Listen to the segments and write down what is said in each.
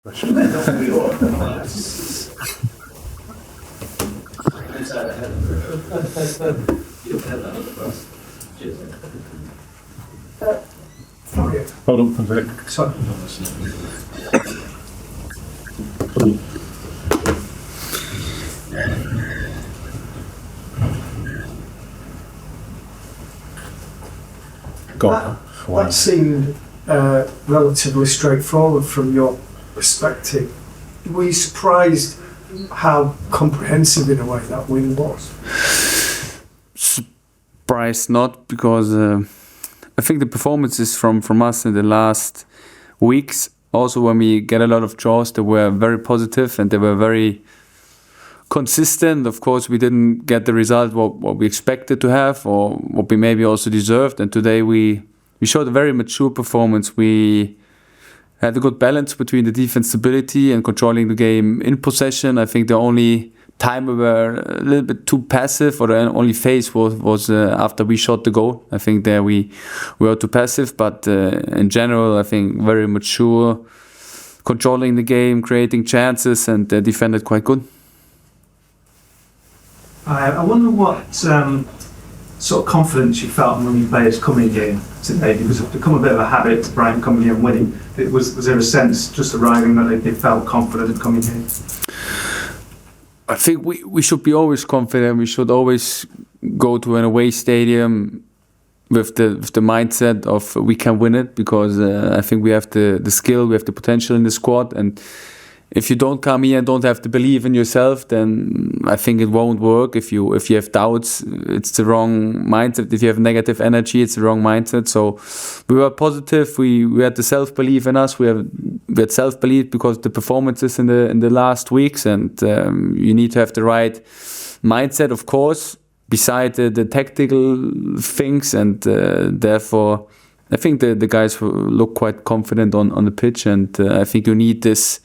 Hold on for a sec. Sorry. That seemed relatively straightforward from your perspective. Were you surprised how comprehensive, in a way, that win was? Surprised not, because I think the performances from us in the last weeks, also when we get a lot of draws, they were very positive and they were very consistent. Of course, we didn't get the result what we expected to have or what we maybe also deserved. And today we showed a very mature performance. We had a good balance between the defense stability and controlling the game in possession. I think the only time we were a little bit too passive, or the only phase was after we shot the goal. I think there we were too passive, but in general, I think very mature, controlling the game, creating chances, and defended quite good. I wonder what sort of confidence you felt when your players coming in today, because it's become a bit of a habit, Brighton coming in and winning. Was there a sense just arriving that they felt confident coming in? I think we should be always confident. We should always go to an away stadium with the mindset of we can win it, because I think we have the skill, we have the potential in the squad, and if you don't come here and don't have to believe in yourself, then I think it won't work. If you have doubts, it's the wrong mindset. If you have negative energy, it's the wrong mindset. So we were positive. We had the self-belief in us. We had self-belief because the performances in the last weeks, and you need to have the right mindset, of course, beside the tactical things, and therefore I think the guys look quite confident on the pitch, and I think you need this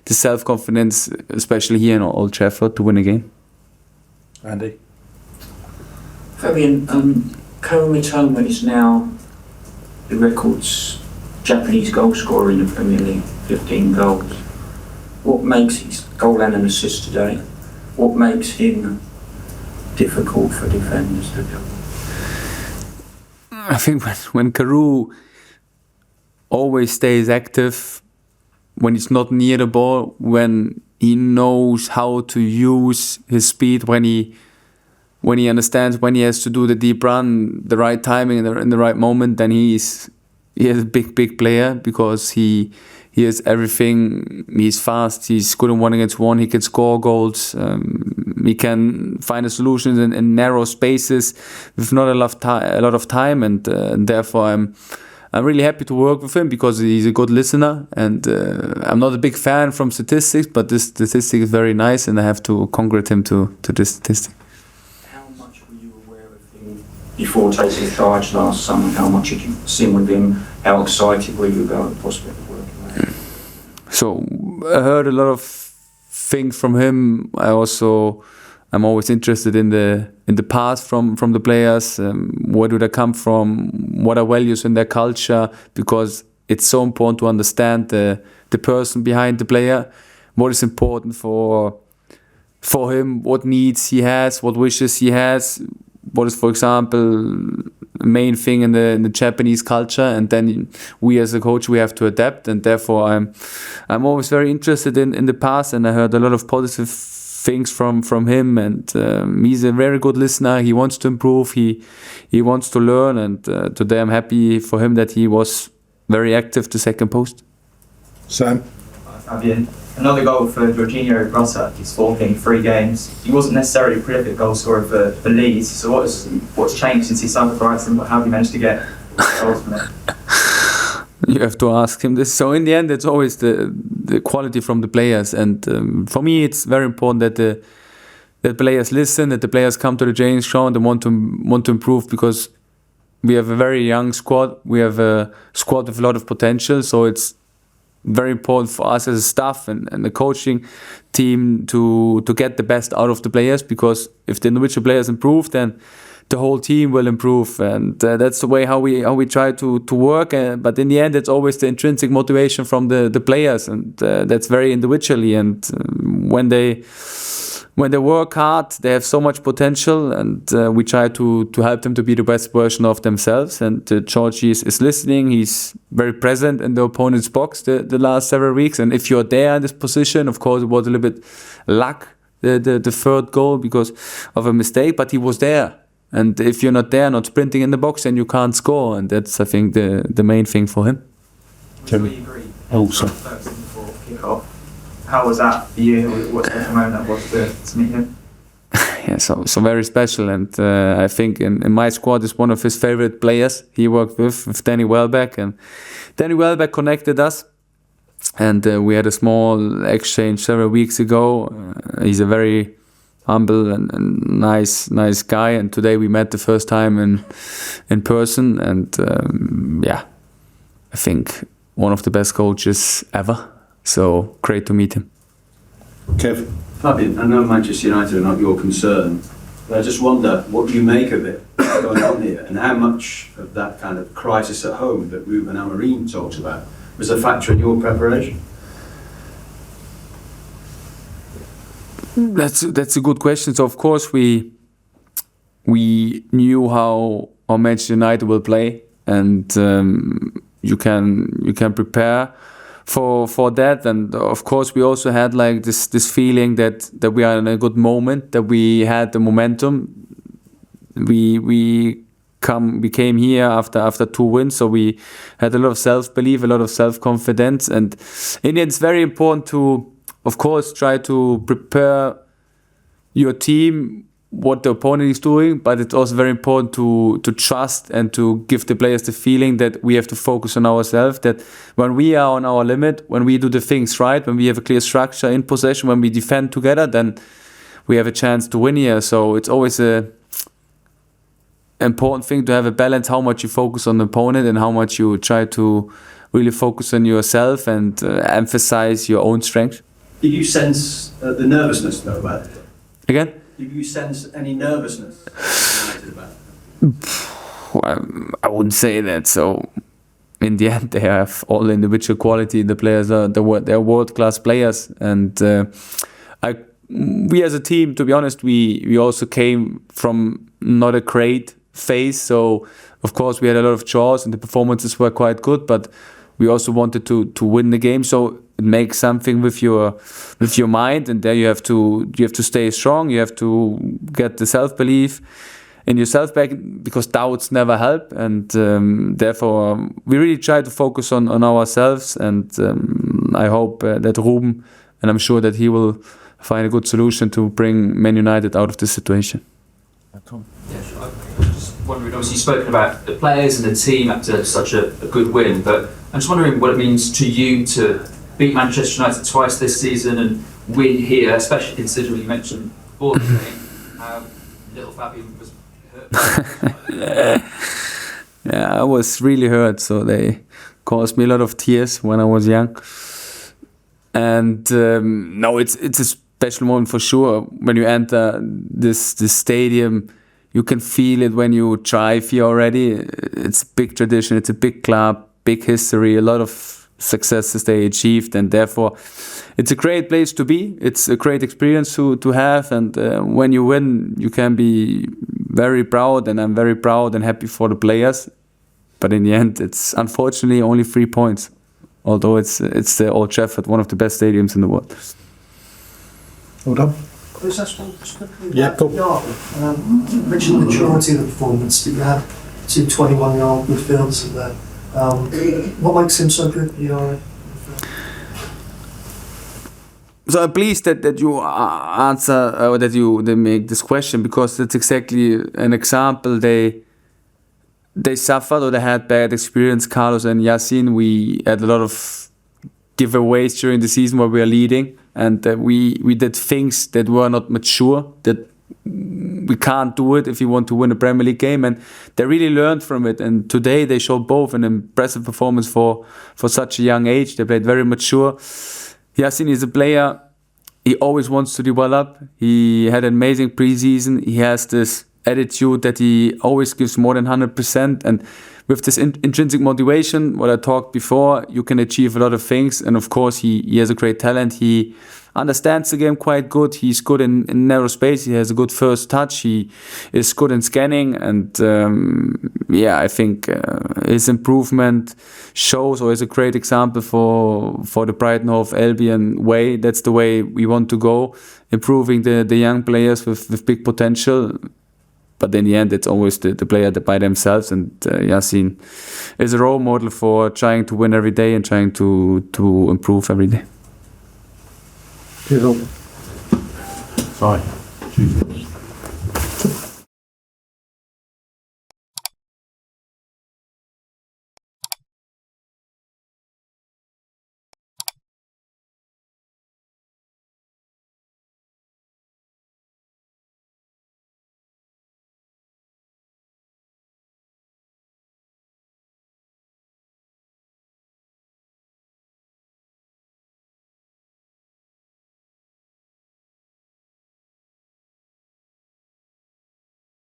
self-confidence, especially here in Old Trafford, to win a game. Andy? Fabian, Kaoru Mitoma is now the records Japanese goal scorer in the Premier League, 15 goals. What makes his goal and an assist today? What makes him difficult for defenders to do? I think when Kaoru always stays active, when he's not near the ball, when he knows how to use his speed, when he understands when he has to do the deep run, the right timing in the right moment, then he is a big player, because he has everything. He's fast, he's good in 1-against-1, he can score goals, he can find the solutions in narrow spaces with not a lot of time, and therefore I'm really happy to work with him, because he's a good listener, and I'm not a big fan from statistics, but this statistic is very nice, and I have to congratulate him to this statistic. How much were you aware of him before taking charge last summer? How much had you seen with him? How excited were you about the prospect of working with him? So I heard a lot of things from him. I'm always interested in the past from the players. Where do they come from? What are values in their culture? Because it's so important to understand the person behind the player. What is important for him? What needs he has? What wishes he has? What is, for example, the main thing in the Japanese culture? And then we as a coach, we have to adapt. And therefore, I'm always very interested in the past. And I heard a lot of positive things from him, and he's a very good listener. He wants to improve, he wants to learn, and today I'm happy for him that he was very active to second post. Sam? Fabian, another goal for Georginio Rutter. He's fourth in 3 games. He wasn't necessarily a prolific goal scorer for Leeds, so what's changed since he signed for Brighton? How have you managed to get goals from it? You have to ask him this. So in the end, it's always the quality from the players, and for me, it's very important that the players listen, that the players come to the training ground and want to improve, because we have a very young squad. We have a squad with a lot of potential. So it's very important for us as a staff and the coaching team to get the best out of the players, because if the individual players improve, then the whole team will improve, and that's the way how we try to work. But in the end, it's always the intrinsic motivation from the players, and that's very individually. And when they work hard, they have so much potential, and we try to help them to be the best version of themselves. And Georgie is listening. He's very present in the opponent's box the last several weeks. And if you're there in this position, of course, it was a little bit luck, the third goal, because of a mistake, but he was there. And if you're not there, not sprinting in the box, then you can't score. And that's, I think, the main thing for him. Also. How was that for you? What special moment that was to meet him? Yeah, so very special. And I think in my squad is one of his favorite players he worked with Danny Welbeck. And Danny Welbeck connected us. And we had a small exchange several weeks ago. He's a very humble and nice guy, and today we met the first time in person, and I think one of the best coaches ever, so great to meet him. Kev? Fabian, I know Manchester United are not your concern, but I just wonder what you make of it going on here, and how much of that kind of crisis at home that Ruben Amorim talks about was a factor in your preparation? That's a good question. So of course we knew how Manchester United will play, and you can prepare for that. And of course we also had like this feeling that we are in a good moment, that we had the momentum. We came here after 2 wins, so we had a lot of self-belief, a lot of self-confidence, and in it's very important to, of course, try to prepare your team what the opponent is doing, but it's also very important to trust and to give the players the feeling that we have to focus on ourselves, that when we are on our limit, when we do the things right, when we have a clear structure in possession, when we defend together, then we have a chance to win here. So it's always a important thing to have a balance, how much you focus on the opponent and how much you try to really focus on yourself and emphasize your own strength. Did you sense the nervousness though about it? Again? Did you sense any nervousness about it? Well, I wouldn't say that. So in the end, they have all individual quality. The players they're world-class players, and we as a team, to be honest, we also came from not a great phase. So of course we had a lot of chores and the performances were quite good, but we also wanted to win the game. So it makes something with your mind, and there you have to stay strong. You have to get the self-belief in yourself back, because doubts never help, and therefore we really try to focus on ourselves, and I hope that Ruben, and I'm sure that he will find a good solution to bring Man United out of this situation. Yeah, sure. I was just wondering, obviously you've spoken about the players and the team after such a good win, but I'm just wondering what it means to you to beat Manchester United twice this season and win here, especially considering you mentioned before the game, little Fabian was hurt. Yeah, I was really hurt, so they caused me a lot of tears when I was young. And no, it's a special moment for sure. When you enter this stadium, you can feel it when you drive here already. It's a big tradition, it's a big club, big history, a lot of successes they achieved, and therefore it's a great place to be. It's a great experience to have, and when you win, you can be very proud, and I'm very proud and happy for the players. But in the end, it's unfortunately only 3 points, although it's the Old Trafford, one of the best stadiums in the world. Well done. There's just one quickly. Yeah, go. You mentioned the maturity of the performance, but you had 2 21-year-old midfielders in there. What makes him so good, Ayari? So I'm pleased that you answer or that they make this question, because that's exactly an example. They suffered, or they had bad experience. Carlos and Yasin, we had a lot of giveaways during the season where we are leading, and we did things that were not mature, that we can't do it if you want to win a Premier League game, and they really learned from it. And today they showed both an impressive performance for such a young age. They played very mature. Yasin is a player. He always wants to develop. He had an amazing preseason. He has this attitude that he always gives more than 100%. And with this intrinsic motivation, what I talked before, you can achieve a lot of things. And of course, he has a great talent. He understands the game quite good. He's good in narrow space. He has a good first touch. He is good in scanning. And I think his improvement shows, or is a great example for the Brighton Hove Albion way. That's the way we want to go, improving the young players with big potential. But in the end, it's always the player by themselves. And Yasin is a role model for trying to win every day and trying to improve every day. Sorry.